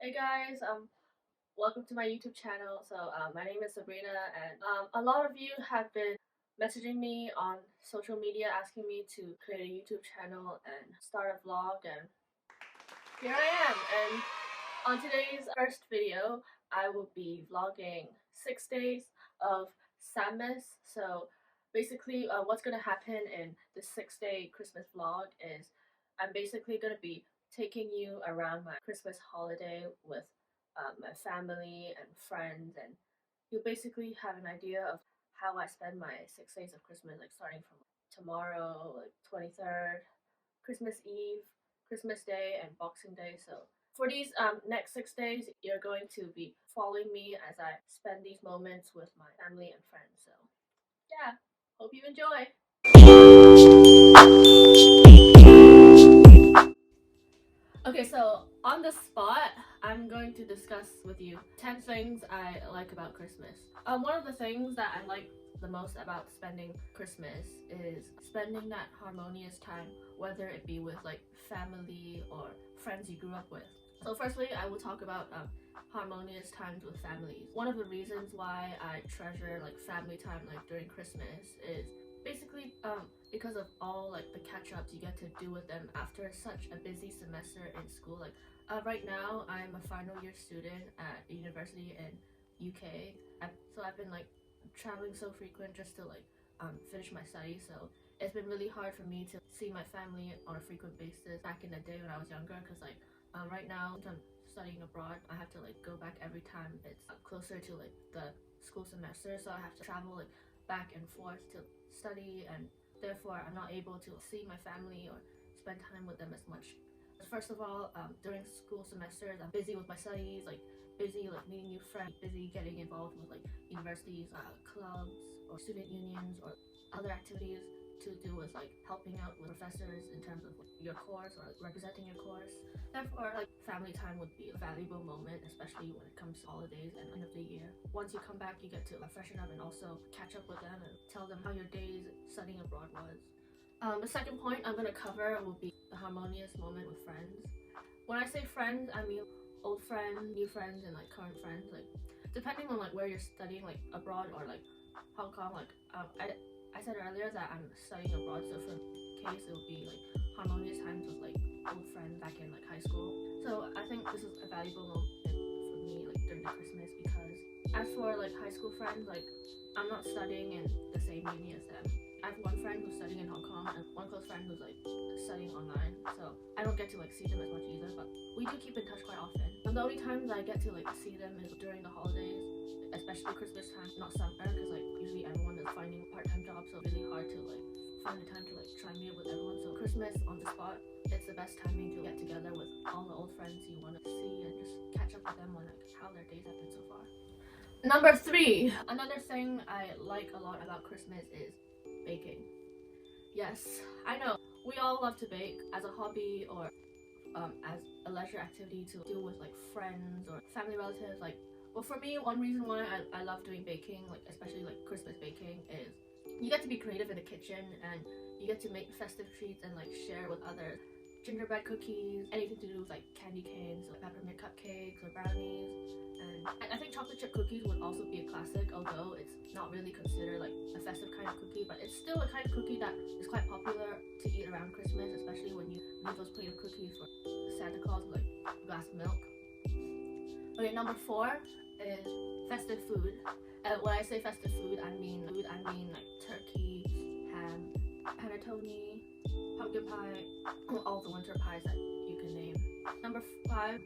Hey guys, welcome to my YouTube channel. My name is Sabrina, and a lot of you have been messaging me on social media asking me to create a YouTube channel and start a vlog, and here I am. And on today's first video, I will be vlogging 6 days of SABmas. So basically, what's gonna happen in the 6 day Christmas vlog is I'm basically gonna be taking you around my Christmas holiday with my family and friends, and you'll basically have an idea of how I spend my 6 days of Christmas, like starting from tomorrow, like 23rd, Christmas Eve, Christmas Day, and Boxing Day. So for these next 6 days, you're going to be following me as I spend these moments with my family and friends. So yeah, hope you enjoy. Okay, so on the spot, I'm going to discuss with you 10 things I like about Christmas. One of the things that I like the most about spending Christmas is spending that harmonious time, whether it be with like family or friends you grew up with. So firstly, I will talk about harmonious times with families. One of the reasons why I treasure like family time like during Christmas is basically because of all like the catch-ups you get to do with them after such a busy semester in school. Like right now I'm a final year student at a university in UK. So I've been like traveling so frequent just to like finish my studies. So it's been really hard for me to see my family on a frequent basis back in the day when I was younger, because like right now since I'm studying abroad, I have to like go back every time it's closer to like the school semester, so I have to travel like back and forth to study, and therefore I'm not able to see my family or spend time with them as much. First of all, during school semesters, I'm busy with my studies, like busy like meeting new friends, busy getting involved with like universities, clubs, or student unions, or other activities to do with like helping out with professors in terms of your course or like, representing your course. Therefore, like family time would be a valuable moment, especially when it comes to holidays and end of the year. Once you come back, you get to freshen up and also catch up with them and tell them how your days studying abroad was. The second point I'm going to cover will be the harmonious moment with friends. When I say friends, I mean old friends, new friends, and like current friends. Like depending on like where you're studying, like abroad or like Hong Kong. Like I said earlier that I'm studying abroad, so for case it would be like harmonious times with like old friends back in like high school. So I think this is a valuable moment for me like during the Christmas, because as for like high school friends, like I'm not studying in the same uni as them. I have one friend who's studying in Hong Kong and one close friend who's like studying online, so I don't get to like see them as much either, but we do keep in touch quite often. And the only times I get to like see them is during the holidays, especially Christmas time, not summer, because like usually everyone is finding part-time jobs, so it's really hard to like find the time to like try and meet with everyone. So Christmas on the spot, it's the best timing to get together with all the old friends you want to see and just catch up with them on like how their days have been so far. Number three, another thing I like a lot about Christmas is baking. Yes, I know we all love to bake as a hobby or as a leisure activity to do with like friends or family relatives. Like, well, for me, one reason why I love doing baking, like especially like Christmas baking, is you get to be creative in the kitchen and you get to make festive treats and like share with others. Gingerbread cookies, anything to do with like candy canes, like peppermint cupcakes or brownies. And I think chocolate chip cookies would also be a classic, although it's not really considered like a festive kind of cookie, but it's still a kind of cookie that is quite popular to eat around Christmas, especially when you leave those plate of cookies for Santa Claus with like a glass of milk. Okay, number four is festive food. When I say festive food, I mean like turkey, ham, panettone, pumpkin pie, all the winter pies that you can name. Number five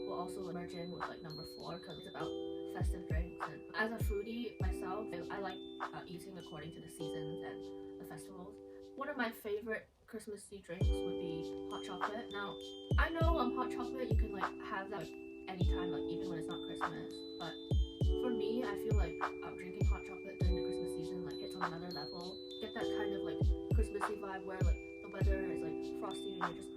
will also merge in with like number four, because it's about festive drinks. And as a foodie myself, I like eating according to the seasons and the festivals. One of my favorite Christmassy drinks would be hot chocolate. Now, I know hot chocolate you can like have that like, anytime, like even when it's not Christmas. But for me, I feel like drinking hot chocolate during the Christmas season like hits on another level. Get that kind of like Christmassy vibe where like the weather is like frosty and you're just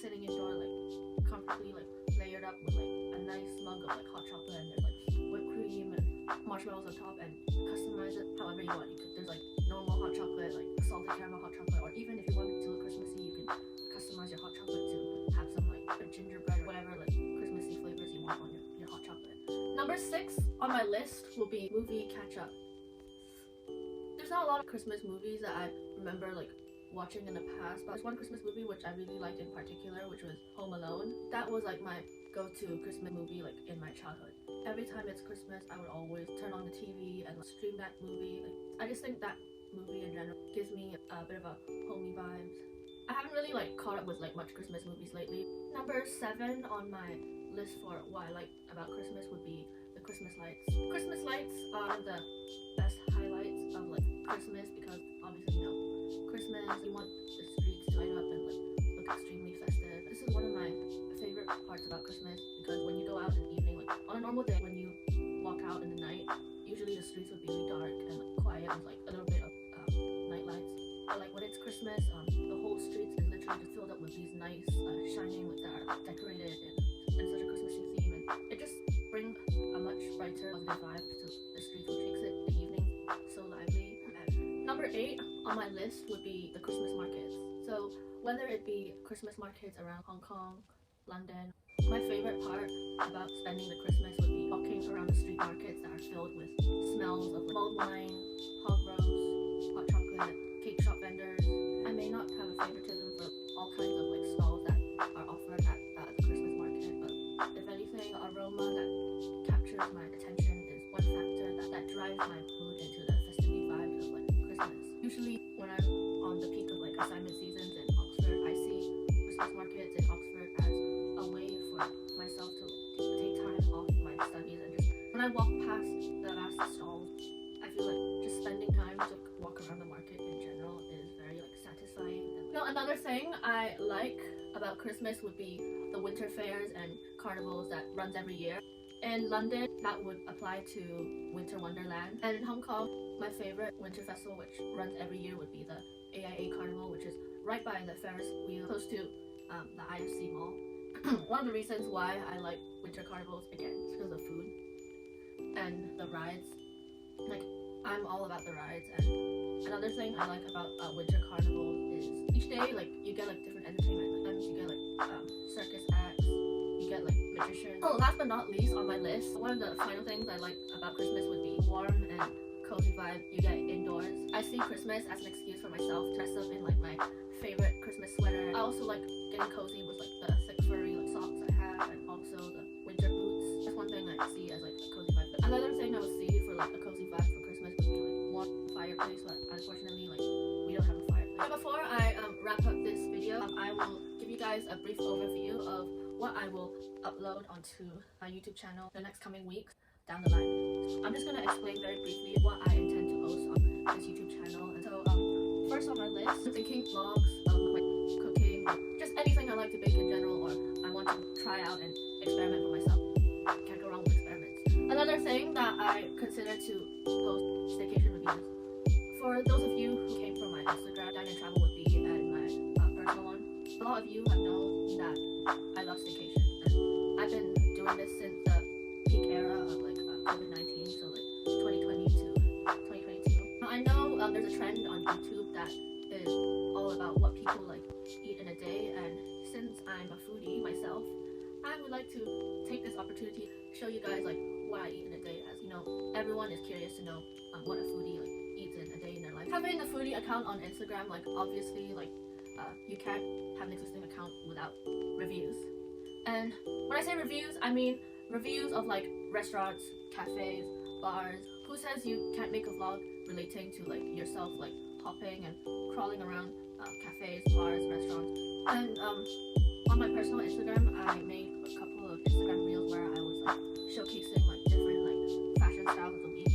sitting indoor like comfortably like layered up with like a nice mug of like hot chocolate, and there's like whipped cream and marshmallows on top, and customize it however you want. There's like normal hot chocolate, like salted caramel hot chocolate, or even if you want it to look Christmassy, you can customize your hot chocolate to have some like gingerbread or whatever like Christmassy flavors you want on your hot chocolate. Number 6 on my list will be movie catch-up. There's not a lot of Christmas movies that I remember like watching in the past, but there's one Christmas movie which I really liked in particular, which was Home Alone. That was like my go-to Christmas movie like in my childhood. Every time it's Christmas, I would always turn on the TV and stream that movie. I just think that movie in general gives me a bit of a homey vibes. I haven't really like caught up with like much Christmas movies lately. Number 7 on my list for what I like about Christmas would be the Christmas lights. Christmas lights are the best highlights of like Christmas because obviously Christmas, you want the streets to light up and like look extremely festive. This is one of my favorite parts about Christmas because when you go out in the evening, like on a normal day when you walk out in the night, usually the streets would be really dark and like quiet with like a little bit of night lights. But like when it's Christmas, the whole streets is literally just filled up with these nice shining lights that are decorated in such a Christmassy theme, and it just brings a much brighter, positive vibe to the streets, which makes it the evening so lively. And number 8 on my list would be the Christmas markets. So whether it be Christmas markets around Hong Kong, London, my favorite part about spending the Christmas would be walking around the street markets that are filled with smells of mulled wine, hog roast, hot chocolate, cake shop vendors. I may not have a favoritism for all kinds of like stalls that are offered at the Christmas market, but if anything, the aroma that captures my attention is one factor that drives my mood into the festivity vibes of like Christmas. Usually when I'm on the peak of like assignment seasons in Oxford, I see Christmas markets in Oxford as a way for myself to take time off my studies, and just when I walk past the last stalls, I feel like just spending time to walk around the market in general is very like satisfying. Another thing I like about Christmas would be the winter fairs and carnivals that runs every year. In London, that would apply to Winter Wonderland, and in Hong Kong, my favorite winter festival which runs every year would be the AIA Carnival, which is right by the Ferris wheel close to the IFC Mall. One of the reasons why I like winter carnivals, again, is because of food and the rides. Like, I'm all about the rides, and another thing I like about winter carnivals is each day, like, you get like different entertainment. Like, you get like circus acts, you get like magicians. Oh, last but not least on my list, one of the final things I like about Christmas would be warm and cozy vibe you get indoors. I see Christmas as an excuse for myself to dress up in like my favorite Christmas sweater. I also like getting cozy with like the thick furry like socks I have, and also the winter boots. That's one thing I see as like a cozy vibe. Another thing I would see for like a cozy vibe for Christmas would be like one fireplace, but unfortunately like we don't have a fireplace. But before I wrap up this video, I will give you guys a brief overview of what I will upload onto my YouTube channel the next coming weeks down the line. I'm just gonna explain very briefly what I intend to post on this YouTube channel. And so first on my list, I'm thinking vlogs of like cooking, or just anything I like to bake in general, or I want to try out and experiment for myself. Can't go wrong with experiments. Another thing that I consider to post staycation reviews. For those of you who came from my Instagram, Dine and Travel with B and my personal one, a lot of you have known that I love staycation. And I've been doing this since the peak era of like COVID-19, so like 2020 to 2022. Now, I know there's a trend on YouTube that is all about what people like eat in a day, and since I'm a foodie myself, I would like to take this opportunity to show you guys like what I eat in a day, as you know, everyone is curious to know what a foodie like eats in a day in their life. Having a foodie account on Instagram, like obviously like you can't have an existing account without reviews. And when I say reviews, I mean reviews of like restaurants, cafes, bars. Who says you can't make a vlog relating to like yourself like hopping and crawling around cafes, bars, restaurants? And on my personal Instagram, I made a couple of Instagram reels where I was like showcasing like different like fashion styles of the week.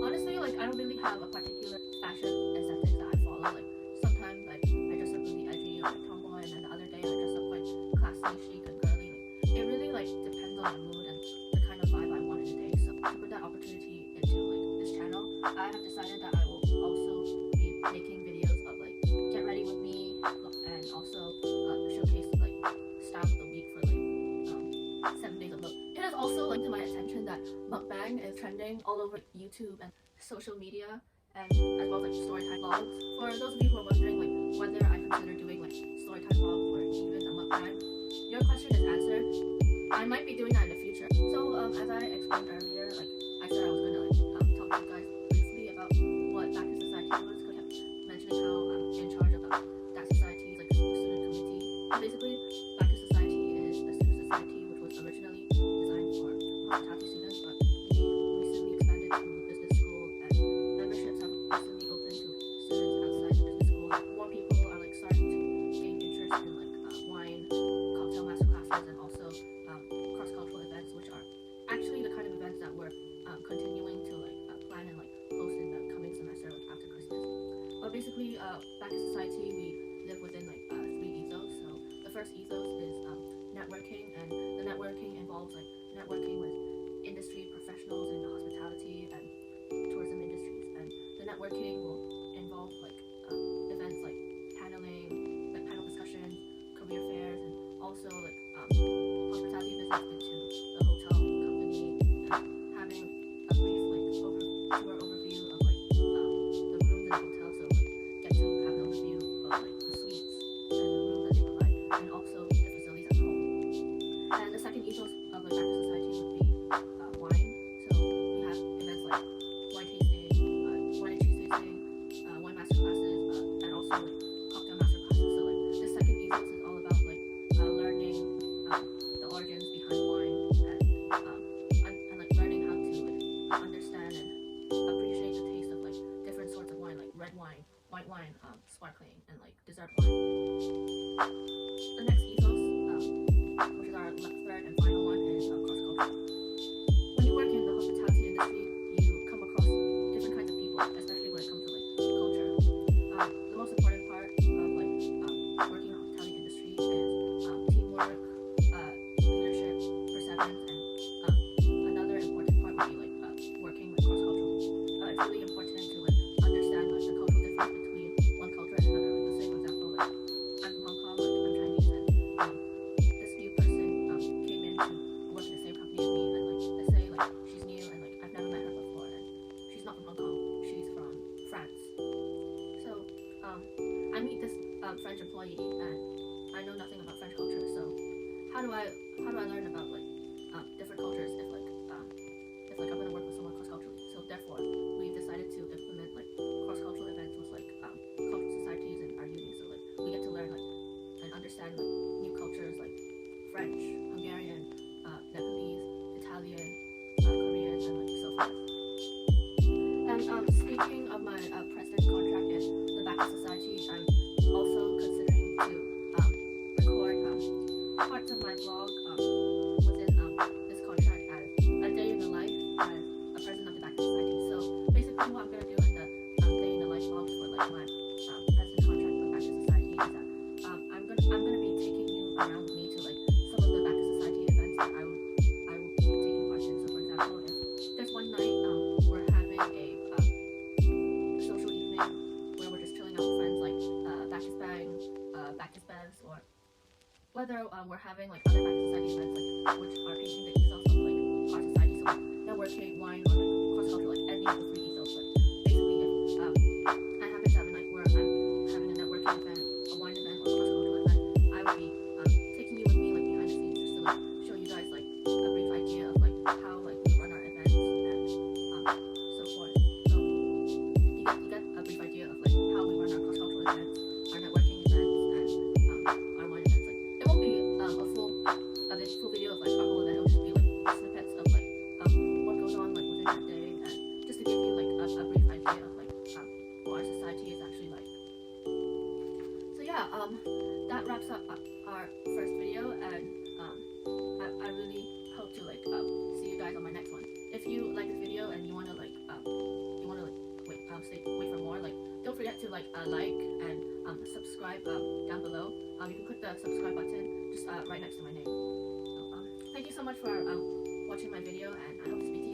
Honestly, like I don't really have a particular fashion aesthetic that I follow. Like sometimes like I dress up really edgy or like tomboy, and then the other day I dress up like classy, chic, and girly. Like, it really like depends on my mood and the kind of vibe I want in a day. So to put that opportunity into like this channel, I have decided that I will also be making videos of like get ready with me, and also showcase like styles of the week for like 7 days of look. It has also linked to my attention that mukbang is trending all over YouTube and social media, and as well as like storytime vlogs. For those of you who are wondering like whether I consider doing like storytime vlogs or even a mukbang, your question is answered. I might be doing that in the future. As I explained earlier, like I said I was gonna talk to you guys briefly about what Back to Society was. I kept mentioning how I'm in charge of that society's like student committee. Basically, Back to Society is a student society which was originally designed for hospitality students, but we recently expanded to business school, and memberships have recently opened to students outside the business school. More people are like starting to gain interest in like wine, cocktail master classes, and also cross-cultural events, which are actually the kind of events that we're continuing to like plan and like host in the coming semester like, after Christmas. But basically, Back to Society, we live within like 3 ethos. So the first ethos is networking, and the networking involves like networking with industry professionals in the hospitality and tourism industries, and the networking will involve like events like paneling, like panel discussions, career fairs, and also like hospitality visits into the hotel company, and having a brief like tour overview of like the rooms in the hotel, so like get to have an overview of like the suites and the rooms that they provide, and also the facilities at home. And the second ethos of like Back to Society would be wine. So we have events like wine tasting, wine and cheese tasting, wine master classes, and also like cocktail master classes. So like the second ethos is all about like learning the origins behind wine, and like learning how to like understand and appreciate the taste of like different sorts of wine, like red wine, white wine, sparkling, and like dessert wine. The next ethos, which is our third and final one, is cross-cultural. When you work in the hospitality industry, you come across different kinds of people, especially when it comes to like culture. The most important part of like working in the hospitality industry is teamwork, leadership, perseverance, and another important part would be like working like cross-culturally. It's really important to like understand like the cultural difference between one culture and another. Like, let's say for example, like I'm from Hong Kong, like I'm Chinese, and this new person came in to work in the same company as me, and like let's say like she's new and like I've never met her before, and she's not from Hong Kong, she's from France. So I meet this French employee, and I know nothing about French culture. So how do I learn about like different cultures if I'm gonna work with someone cross-culturally? So therefore, we decided to implement like cross-cultural events with like cultural societies in our uni. So like we get to learn like and understand like new cultures like French, Hungarian, Nepalese, Italian, Korean, and like so forth. And speaking of my president contract in the Back to Society, I'm also considering to record parts of my vlog within this contract as a day in the life as a president of the Back to Society. So basically, what I'm gonna do in the day in the life vlogs for like my president contract with Back to Society is that I'm gonna be taking you around with me to like some of the Back to Society events that I will be taking part in. So for example, if there's one night we're having a social evening where we're just chilling out with friends, like Back is Bang, Back is Bevs, or whether we're having like other Back to Society events like which are painting the ethos of like our society, so like networking, wine, or like cross-cultural, like any of the 3 ethos. Like basically, if I happen to have a night where I'm having a networking event, a wine event, or a cross-cultural event, I would be taking you with me like behind the scenes just to like show you guys like a brief idea of like how like we run our events and so forth. So you get a brief idea of like how we run our cross-cultural events, our networking events, and our wine events. Like it won't be a full video of like our whole event. It'll just be like snippets of like what goes on like within that day, and just to give you like a brief idea of like what our society is actually like. So yeah, that wraps up our first video, and I really hope to like see you guys on my next one. If you like this video and you wanna like wait for more, like don't forget to like and subscribe down below. You can click the subscribe button just right next to my name. So thank you so much for watching my video, and I hope to speak to you